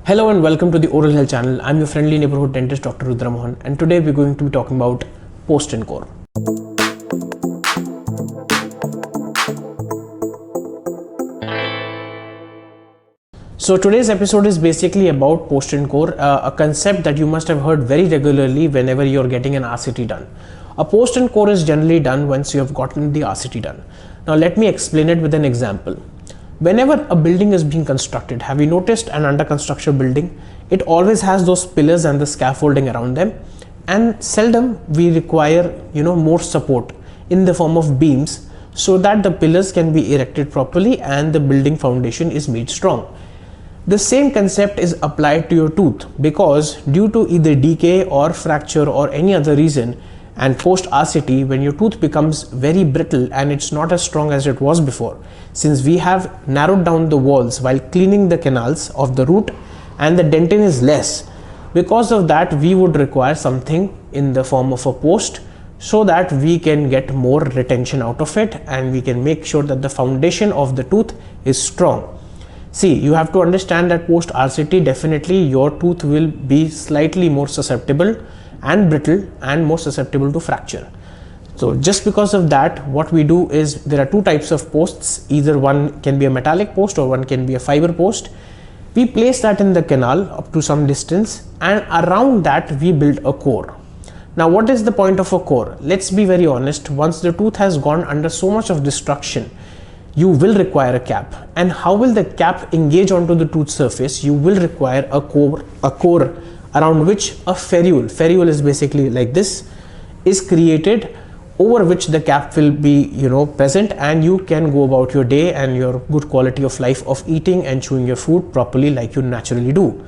Hello and welcome to the Oral Health channel. I'm your friendly neighborhood dentist Dr. Rudra Mohan, and today we're going to be talking about post and core. So today's episode is basically about post and core, a concept that you must have heard very regularly whenever you're getting an RCT done. A post and core is generally done once you have gotten the RCT done. Now let me explain it with an example. Whenever a building is being constructed, have you noticed an under construction building? It always has those pillars and the scaffolding around them, and seldom we require more support in the form of beams so that the pillars can be erected properly and the building foundation is made strong. The same concept is applied to your tooth, because due to either decay or fracture or any other reason, and post RCT, when your tooth becomes very brittle and it's not as strong as it was before, since we have narrowed down the walls while cleaning the canals of the root and the dentin is less, because of that we would require something in the form of a post so that we can get more retention out of it and we can make sure that the foundation of the tooth is strong. See, you have to understand that post RCT, definitely your tooth will be slightly more susceptible and brittle and more susceptible to fracture. So just because of that, what we do is, there are two types of posts. Either one can be a metallic post or one can be a fiber post. We place that in the canal up to some distance, and around that we build a core. Now what is the point of a core? Let's be very honest, once the tooth has gone under so much of destruction, you will require a cap. And how will the cap engage onto the tooth surface? You will require a core around which a ferrule is basically like this, is created, over which the cap will be present, and you can go about your day and your good quality of life of eating and chewing your food properly like you naturally do.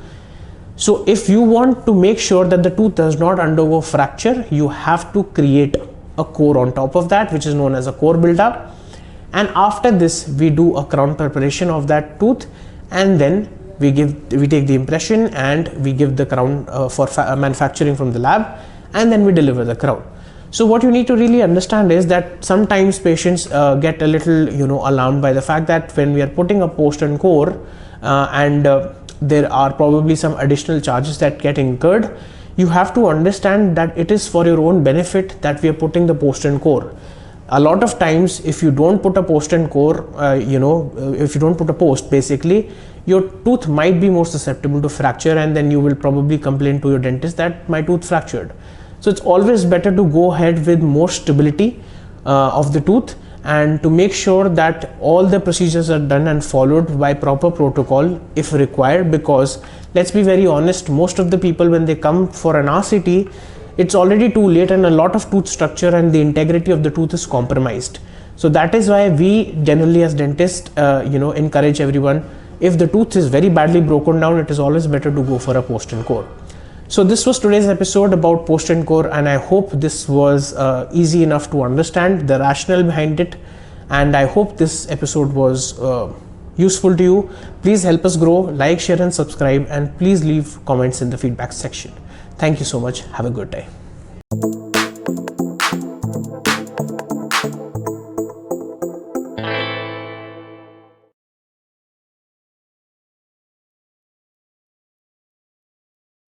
So if you want to make sure that the tooth does not undergo fracture, you have to create a core on top of that, which is known as a core buildup. And after this we do a crown preparation of that tooth, and then we take the impression and we give the crown for manufacturing from the lab, and then we deliver the crown. So what you need to really understand is that sometimes patients get a little alarmed by the fact that when we are putting a post and core there are probably some additional charges that get incurred. You have to understand that it is for your own benefit that we are putting the post and core. A lot of times, if you don't put a post and core, if you don't put a post, basically your tooth might be more susceptible to fracture, and then you will probably complain to your dentist that my tooth fractured. So it's always better to go ahead with more stability of the tooth, and to make sure that all the procedures are done and followed by proper protocol if required, because let's be very honest, most of the people, when they come for an RCT, it's already too late and a lot of tooth structure and the integrity of the tooth is compromised. So that is why we generally as dentists encourage everyone, if the tooth is very badly broken down, it is always better to go for a post and core. So this was today's episode about post and core, and I hope this was easy enough to understand the rationale behind it, and I hope this episode was useful to you. Please help us grow, like, share and subscribe, and please leave comments in the feedback section. Thank you so much. Have a good day.